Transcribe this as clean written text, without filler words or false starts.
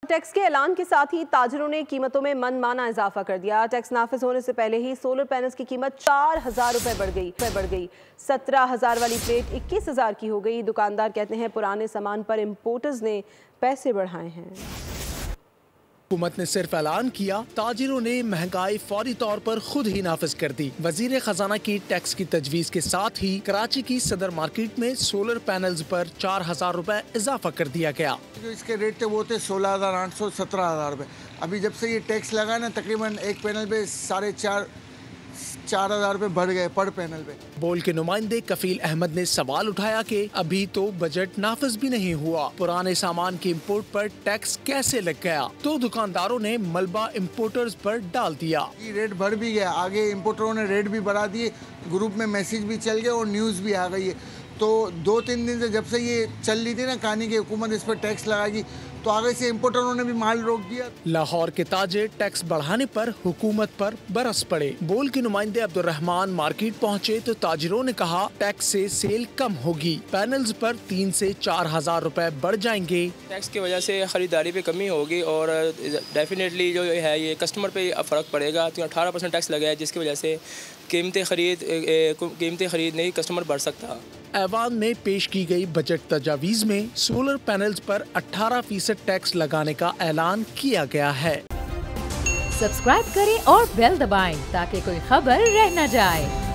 Tax के ऐलान के साथ ही ताजिरों ने कीमतों में मनमाना इजाफा कर दिया। टैक्स नाफिज होने से पहले ही सोलर पैनल्स की कीमत 4,000 रुपए बढ़ गई। 17,000 वाली प्लेट 21,000 की हो गई। दुकानदार कहते हैं पुराने सामान पर इंपोर्टर्स ने पैसे बढ़ाए हैं। हुकूमत ने सिर्फ ऐलान किया, ताजिरों ने महंगाई फौरी तौर पर खुद ही नाफिज कर दी। वजीर खजाना की टैक्स की तजवीज के साथ ही कराची की सदर मार्केट में सोलर पैनल्स पर 4,000 रुपए इजाफा कर दिया गया। जो इसके रेट थे वो थे 16,800 17,000 रुपए। अभी जब से ये टैक्स लगा ना तकरीबन एक पैनल पे 4,500 रुपए बढ़ गए पर पैनल पे। बोल के नुमाइंदे कफील अहमद ने सवाल उठाया कि अभी तो बजट नाफिज भी नहीं हुआ, पुराने सामान की इम्पोर्ट पर टैक्स कैसे लग गया? तो दुकानदारों ने मलबा इम्पोर्टर्स पर डाल दिया। ये रेट बढ़ भी गया, आगे इम्पोर्टरों ने रेट भी बढ़ा दिए, ग्रुप में मैसेज भी चल गया और न्यूज़ भी आ गई है। तो 2-3 दिन से जब से ये चल रही थी ना कहानी की हुकूमत इस पर टैक्स लगाएगी, तो आगे से इम्पोर्टरों ने भी माल रोक दिया। लाहौर के ताजिर टैक्स बढ़ाने पर हुकूमत पर बरस पड़े। बोल के नुमाइंदे अब्दुर्रहमान मार्केट पहुँचे तो ताजिरों ने कहा टैक्स से सेल कम होगी, पैनल्स पर 3 से 4,000 रुपए बढ़ जाएंगे। टैक्स की वजह से खरीदारी पे कमी होगी और डेफिनेटली जो है ये कस्टमर पे फ़र्क पड़ेगा। तो 18% टैक्स लगा है जिसकी वजह से कीमतें खरीद नहीं कस्टमर बढ़ सकता। ऐवान में पेश की गई बजट तजावीज़ में सोलर पैनल्स पर 18% टैक्स लगाने का ऐलान किया गया है। सब्सक्राइब करें और बेल दबाएं ताकि कोई खबर रह न जाए।